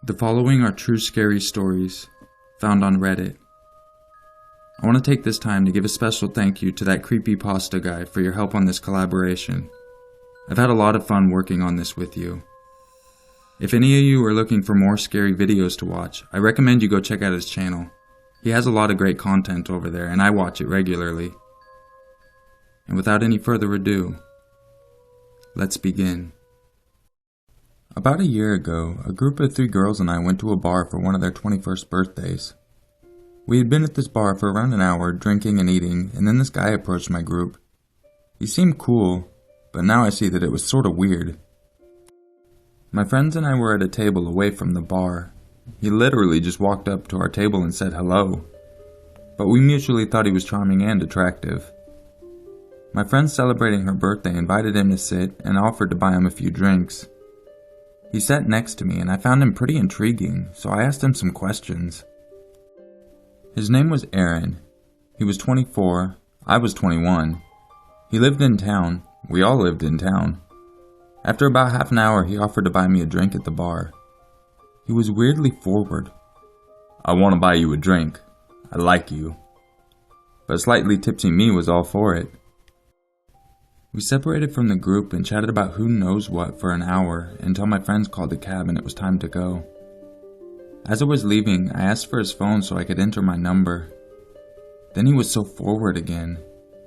The following are true scary stories found on Reddit. I want to take this time to give a special thank you to that Creepypasta Guy for your help on this collaboration. I've had a lot of fun working on this with you. If any of you are looking for more scary videos to watch, I recommend you go check out his channel. He has a lot of great content over there, and I watch it regularly. And without any further ado, let's begin. About a year ago, a group of 3 girls and I went to a bar for one of their 21st birthdays. We had been at this bar for around an hour, drinking and eating, and then this guy approached my group. He seemed cool, but now I see that it was sort of weird. My friends and I were at a table away from the bar. He literally just walked up to our table and said hello, but we mutually thought he was charming and attractive. My friend celebrating her birthday invited him to sit and offered to buy him a few drinks. He sat next to me and I found him pretty intriguing, so I asked him some questions. His name was Aaron. He was 24, I was 21. He lived in town, we all lived in town. After about half an hour, he offered to buy me a drink at the bar. He was weirdly forward. "I want to buy you a drink. I like you." But slightly tipsy me was all for it. We separated from the group and chatted about who knows what for an hour until my friends called a cab and it was time to go. As I was leaving, I asked for his phone so I could enter my number. Then he was so forward again,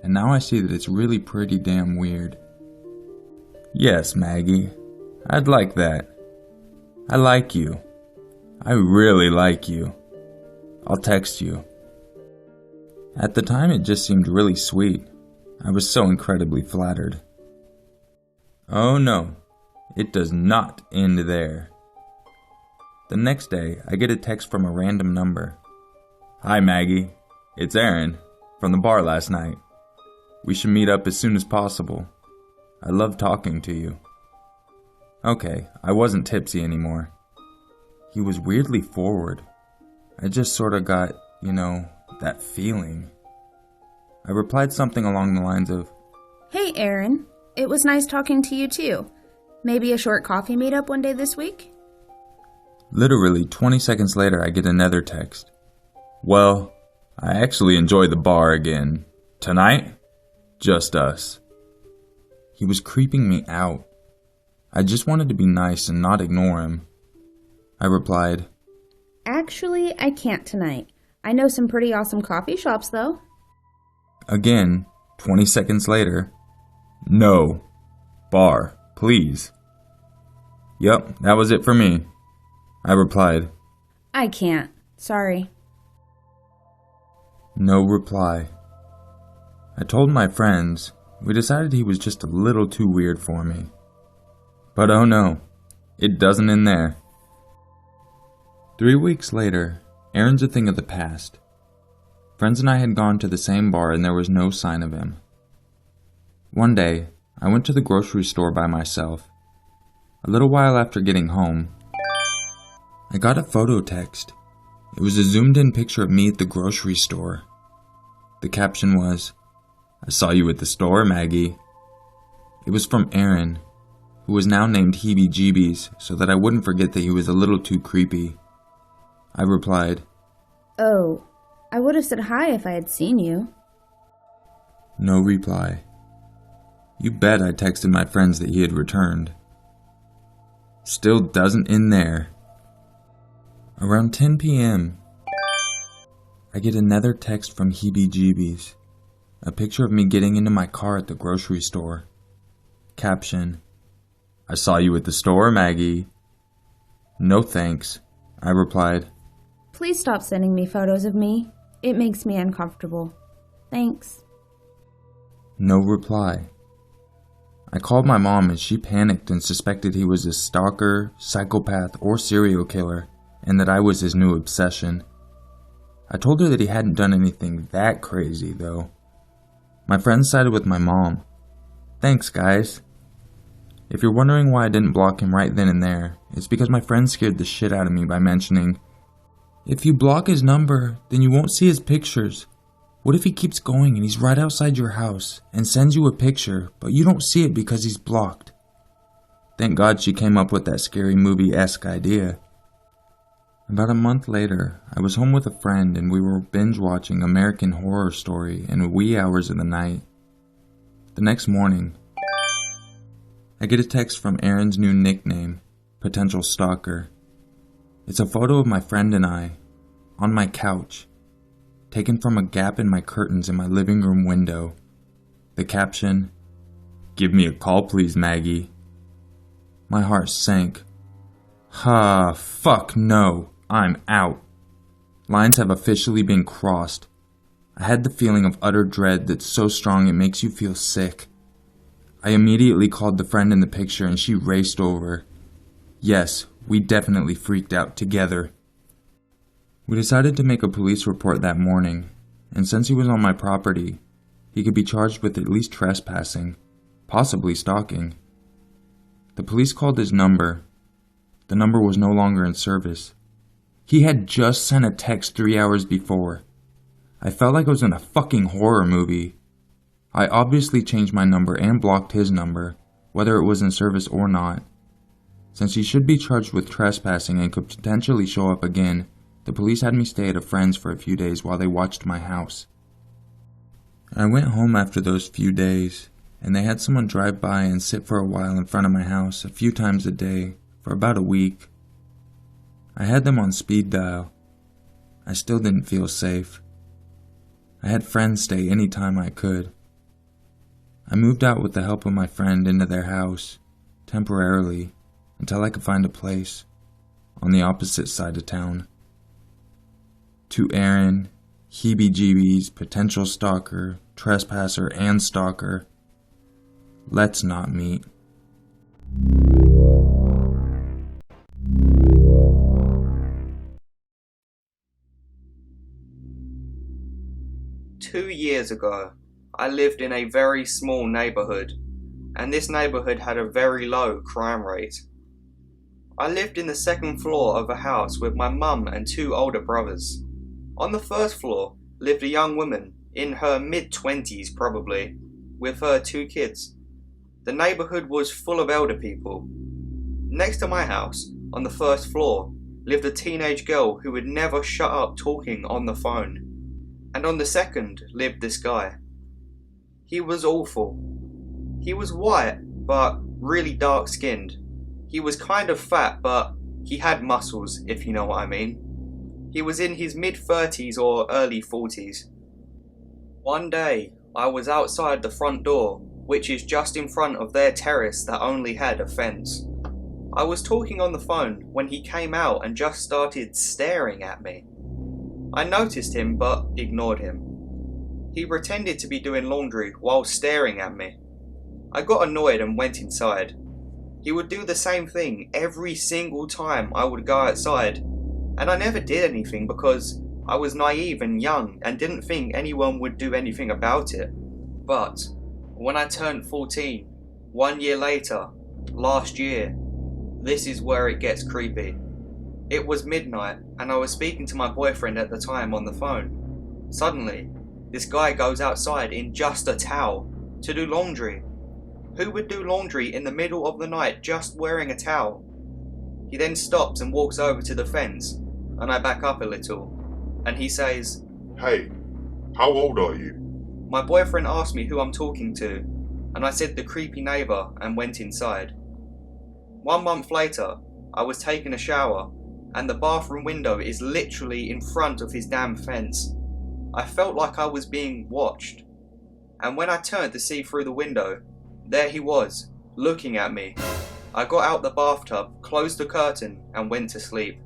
and now I see that it's really pretty damn weird. "Yes, Maggie, I'd like that. I like you. I really like you. I'll text you." At the time, it just seemed really sweet. I was so incredibly flattered. Oh no, it does not end there. The next day, I get a text from a random number. "Hi Maggie, it's Aaron, from the bar last night. We should meet up as soon as possible. I love talking to you." Okay, I wasn't tipsy anymore. He was weirdly forward. I just sort of got, that feeling. I replied something along the lines of, "Hey Aaron, it was nice talking to you too. Maybe a short coffee meetup one day this week?" Literally 20 seconds later, I get another text. "Well, I actually enjoy the bar again. Tonight, just us." He was creeping me out. I just wanted to be nice and not ignore him. I replied, "Actually, I can't tonight. I know some pretty awesome coffee shops though." Again, 20 seconds later, "No. Bar, please." Yup, that was it for me. I replied, "I can't. Sorry." No reply. I told my friends. We decided he was just a little too weird for me. But oh no, it doesn't end there. 3 weeks later, Aaron's a thing of the past. Friends and I had gone to the same bar and there was no sign of him. One day, I went to the grocery store by myself. A little while after getting home, I got a photo text. It was a zoomed-in picture of me at the grocery store. The caption was, "I saw you at the store, Maggie." It was from Aaron, who was now named Heebie-Jeebies, so that I wouldn't forget that he was a little too creepy. I replied, "Oh, I would have said hi if I had seen you." No reply. You bet I texted my friends that he had returned. Still doesn't end there. Around 10 p.m., I get another text from Heebie-Jeebies. A picture of me getting into my car at the grocery store. Caption, "I saw you at the store, Maggie." No thanks, I replied. "Please stop sending me photos of me. It makes me uncomfortable. Thanks." No reply. I called my mom and she panicked and suspected he was a stalker, psychopath, or serial killer, and that I was his new obsession. I told her that he hadn't done anything that crazy, though. My friends sided with my mom. Thanks, guys. If you're wondering why I didn't block him right then and there, it's because my friends scared the shit out of me by mentioning, "If you block his number, then you won't see his pictures. What if he keeps going and he's right outside your house and sends you a picture, but you don't see it because he's blocked?" Thank God she came up with that scary movie-esque idea. About a month later, I was home with a friend and we were binge watching American Horror Story in the wee hours of the night. The next morning, I get a text from Aaron's new nickname, Potential Stalker. It's a photo of my friend and I, on my couch, taken from a gap in my curtains in my living room window. The caption, "Give me a call please, Maggie." My heart sank. Fuck no, I'm out. Lines have officially been crossed. I had the feeling of utter dread that's so strong it makes you feel sick. I immediately called the friend in the picture and she raced over. Yes, we definitely freaked out together. We decided to make a police report that morning, and since he was on my property, he could be charged with at least trespassing, possibly stalking. The police called his number. The number was no longer in service. He had just sent a text 3 hours before. I felt like I was in a fucking horror movie. I obviously changed my number and blocked his number, whether it was in service or not. Since he should be charged with trespassing and could potentially show up again, the police had me stay at a friend's for a few days while they watched my house. I went home after those few days, and they had someone drive by and sit for a while in front of my house a few times a day for about a week. I had them on speed dial. I still didn't feel safe. I had friends stay any time I could. I moved out with the help of my friend into their house, temporarily, until I could find a place on the opposite side of town. To Aaron, heebie-jeebies, potential stalker, trespasser, and stalker, let's not meet. Two years ago, I lived in a very small neighbourhood, and this neighbourhood had a very low crime rate. I lived in the second floor of a house with my mum and two older brothers. On the first floor lived a young woman, in her mid-20s probably, with her two kids. The neighbourhood was full of elder people. Next to my house, on the first floor, lived a teenage girl who would never shut up talking on the phone. And on the second lived this guy. He was awful. He was white, but really dark-skinned. He was kind of fat, but he had muscles, if you know what I mean. He was in his mid-30s or early 40s. One day, I was outside the front door, which is just in front of their terrace that only had a fence. I was talking on the phone when he came out and just started staring at me. I noticed him but ignored him. He pretended to be doing laundry while staring at me. I got annoyed and went inside. He would do the same thing every single time I would go outside, and I never did anything because I was naive and young and didn't think anyone would do anything about it. But when I turned 14, 1 year later, last year, this is where it gets creepy. It was midnight and I was speaking to my boyfriend at the time on the phone. Suddenly, this guy goes outside in just a towel to do laundry. Who would do laundry in the middle of the night just wearing a towel? He then stops and walks over to the fence, and I back up a little, and he says, "Hey, how old are you?" My boyfriend asked me who I'm talking to, and I said the creepy neighbour and went inside. 1 month later, I was taking a shower, and the bathroom window is literally in front of his damn fence. I felt like I was being watched, and when I turned to see through the window, there he was, looking at me. I got out the bathtub, closed the curtain, and went to sleep.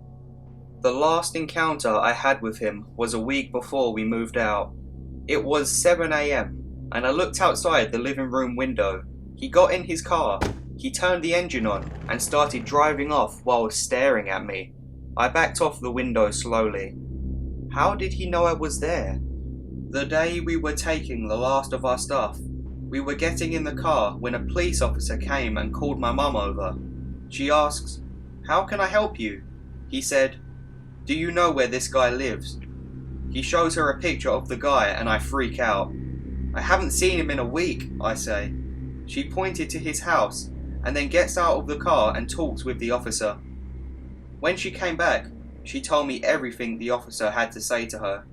The last encounter I had with him was a week before we moved out. It was 7 AM, and I looked outside the living room window. He got in his car, he turned the engine on, and started driving off while staring at me. I backed off the window slowly. How did he know I was there? The day we were taking the last of our stuff, we were getting in the car when a police officer came and called my mum over. She asks, "How can I help you?" He said, "Do you know where this guy lives?" He shows her a picture of the guy and I freak out. "I haven't seen him in a week," I say. She pointed to his house and then gets out of the car and talks with the officer. When she came back, She told me everything the officer had to say to her.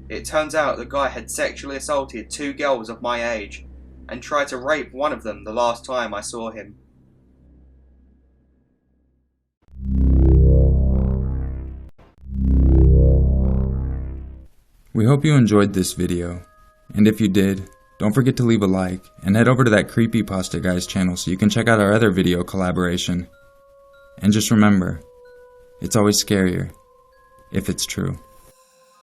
It turns out the guy had sexually assaulted 2 girls of my age and tried to rape one of them the last time I saw him. We hope you enjoyed this video, and if you did, don't forget to leave a like and head over to that Creepypasta Guy's channel so you can check out our other video collaboration. And just remember, it's always scarier if it's true.